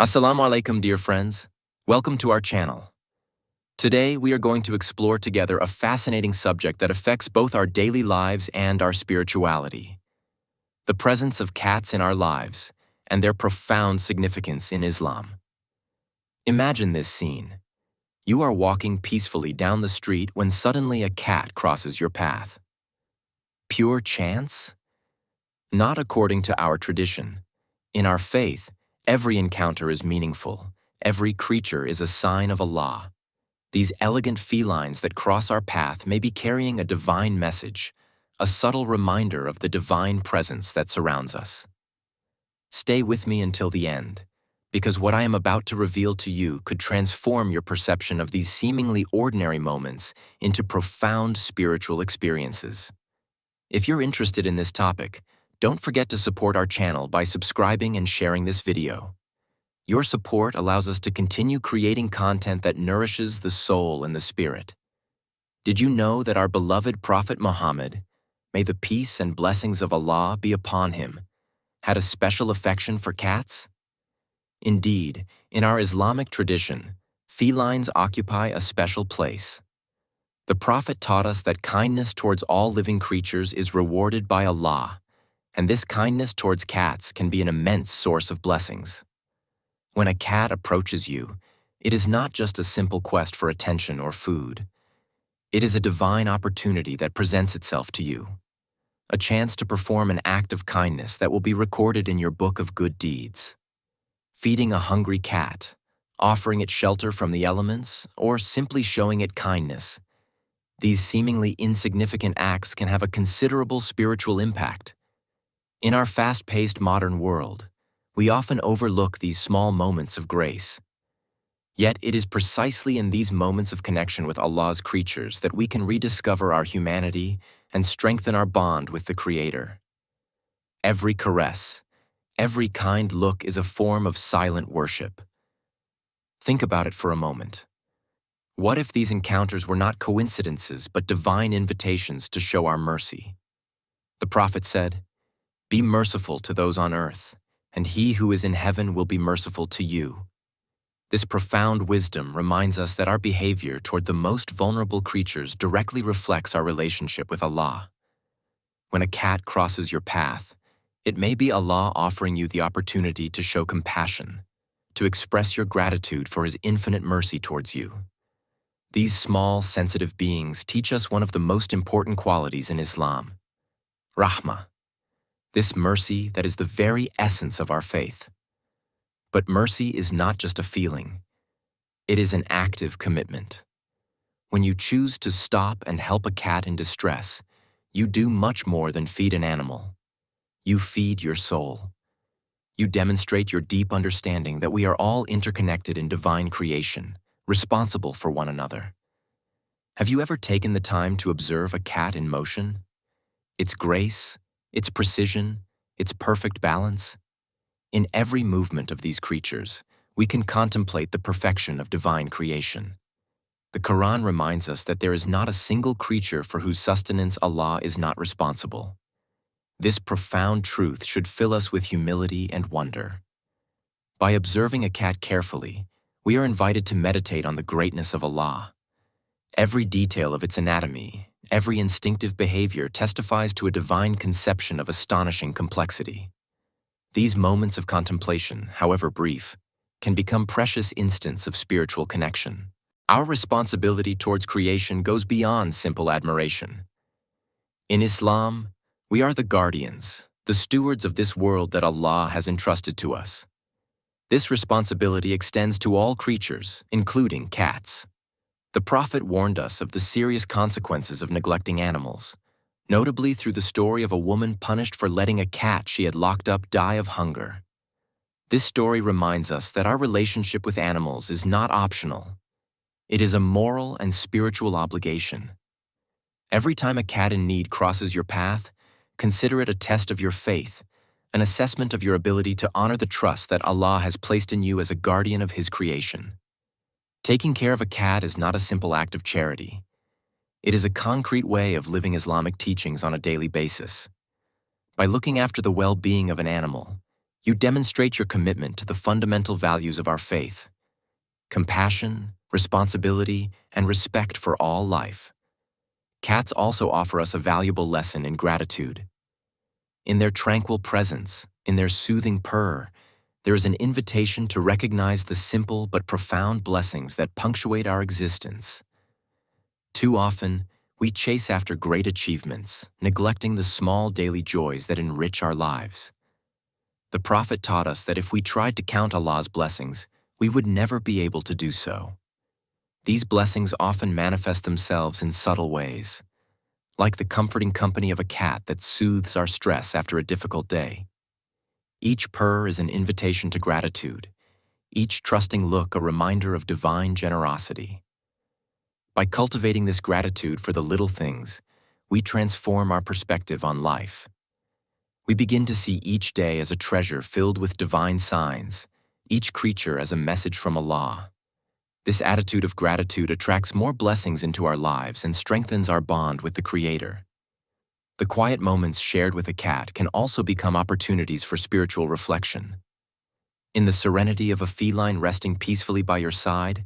Assalamu alaikum, dear friends. Welcome to our channel. Today, we are going to explore together a fascinating subject that affects both our daily lives and our spirituality. The presence of cats in our lives and their profound significance in Islam. Imagine this scene. You are walking peacefully down the street when suddenly a cat crosses your path. Pure chance? Not according to our tradition. In our faith, every encounter is meaningful. Every creature is a sign of Allah. These elegant felines that cross our path may be carrying a divine message, a subtle reminder of the divine presence that surrounds us. Stay with me until the end, because what I am about to reveal to you could transform your perception of these seemingly ordinary moments into profound spiritual experiences. If you're interested in this topic, don't forget to support our channel by subscribing and sharing this video. Your support allows us to continue creating content that nourishes the soul and the spirit. Did you know that our beloved Prophet Muhammad, may the peace and blessings of Allah be upon him, had a special affection for cats? Indeed, in our Islamic tradition, felines occupy a special place. The Prophet taught us that kindness towards all living creatures is rewarded by Allah, and this kindness towards cats can be an immense source of blessings. When a cat approaches you, it is not just a simple quest for attention or food. It is a divine opportunity that presents itself to you, a chance to perform an act of kindness that will be recorded in your book of good deeds. Feeding a hungry cat, offering it shelter from the elements, or simply showing it kindness. These seemingly insignificant acts can have a considerable spiritual impact. In our fast-paced modern world, we often overlook these small moments of grace. Yet it is precisely in these moments of connection with Allah's creatures that we can rediscover our humanity and strengthen our bond with the Creator. Every caress, every kind look is a form of silent worship. Think about it for a moment. What if these encounters were not coincidences but divine invitations to show our mercy? The Prophet said, "Be merciful to those on earth, and he who is in heaven will be merciful to you." This profound wisdom reminds us that our behavior toward the most vulnerable creatures directly reflects our relationship with Allah. When a cat crosses your path, it may be Allah offering you the opportunity to show compassion, to express your gratitude for His infinite mercy towards you. These small, sensitive beings teach us one of the most important qualities in Islam, rahmah. This mercy that is the very essence of our faith. But mercy is not just a feeling. It is an active commitment. When you choose to stop and help a cat in distress, you do much more than feed an animal. You feed your soul. You demonstrate your deep understanding that we are all interconnected in divine creation, responsible for one another. Have you ever taken the time to observe a cat in motion? Its grace, its precision, its perfect balance? In every movement of these creatures, we can contemplate the perfection of divine creation. The Qur'an reminds us that there is not a single creature for whose sustenance Allah is not responsible. This profound truth should fill us with humility and wonder. By observing a cat carefully, we are invited to meditate on the greatness of Allah. Every detail of its anatomy, every instinctive behavior testifies to a divine conception of astonishing complexity. These moments of contemplation, however brief, can become precious instants of spiritual connection. Our responsibility towards creation goes beyond simple admiration. In Islam, we are the guardians, the stewards of this world that Allah has entrusted to us. This responsibility extends to all creatures, including cats. The Prophet warned us of the serious consequences of neglecting animals, notably through the story of a woman punished for letting a cat she had locked up die of hunger. This story reminds us that our relationship with animals is not optional. It is a moral and spiritual obligation. Every time a cat in need crosses your path, consider it a test of your faith, an assessment of your ability to honor the trust that Allah has placed in you as a guardian of His creation. Taking care of a cat is not a simple act of charity. It is a concrete way of living Islamic teachings on a daily basis. By looking after the well-being of an animal, You demonstrate your commitment to the fundamental values of our faith: compassion, responsibility, and respect for all life. Cats also offer us a valuable lesson in gratitude. In their tranquil presence, in their soothing purr, there is an invitation to recognize the simple but profound blessings that punctuate our existence. Too often, we chase after great achievements, neglecting the small daily joys that enrich our lives. The Prophet taught us that if we tried to count Allah's blessings, we would never be able to do so. These blessings often manifest themselves in subtle ways, like the comforting company of a cat that soothes our stress after a difficult day. Each purr is an invitation to gratitude, each trusting look a reminder of divine generosity. By cultivating this gratitude for the little things, we transform our perspective on life. We begin to see each day as a treasure filled with divine signs, each creature as a message from Allah. This attitude of gratitude attracts more blessings into our lives and strengthens our bond with the Creator. The quiet moments shared with a cat can also become opportunities for spiritual reflection. In the serenity of a feline resting peacefully by your side,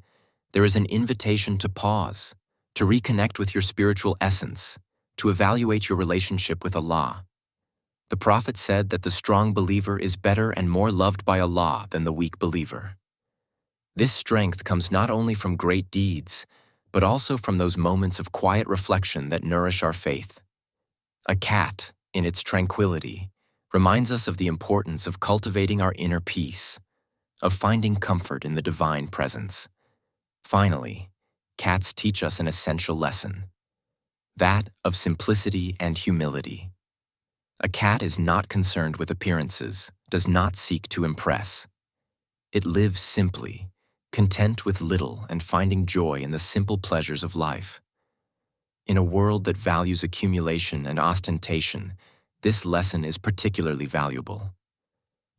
there is an invitation to pause, to reconnect with your spiritual essence, to evaluate your relationship with Allah. The Prophet said that the strong believer is better and more loved by Allah than the weak believer. This strength comes not only from great deeds, but also from those moments of quiet reflection that nourish our faith. A cat, in its tranquility, reminds us of the importance of cultivating our inner peace, of finding comfort in the divine presence. Finally, cats teach us an essential lesson, that of simplicity and humility. A cat is not concerned with appearances, does not seek to impress. It lives simply, content with little and finding joy in the simple pleasures of life. In a world that values accumulation and ostentation, this lesson is particularly valuable.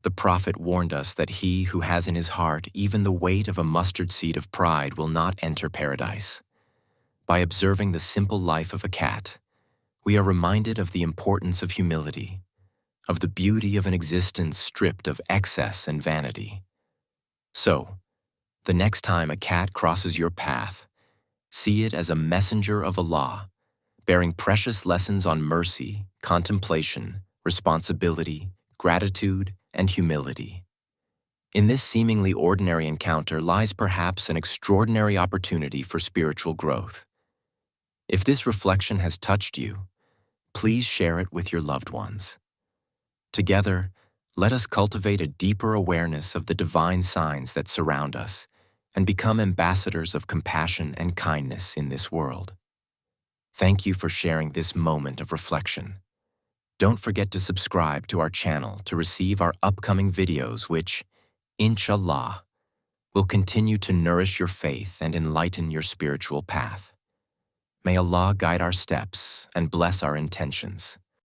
The Prophet warned us that he who has in his heart even the weight of a mustard seed of pride will not enter paradise. By observing the simple life of a cat, we are reminded of the importance of humility, of the beauty of an existence stripped of excess and vanity. So, the next time a cat crosses your path, see it as a messenger of Allah, bearing precious lessons on mercy, contemplation, responsibility, gratitude, and humility. In this seemingly ordinary encounter lies perhaps an extraordinary opportunity for spiritual growth. If this reflection has touched you, please share it with your loved ones. Together, let us cultivate a deeper awareness of the divine signs that surround us and become ambassadors of compassion and kindness in this world. Thank you for sharing this moment of reflection. Don't forget to subscribe to our channel to receive our upcoming videos which, inshallah, will continue to nourish your faith and enlighten your spiritual path. May Allah guide our steps and bless our intentions.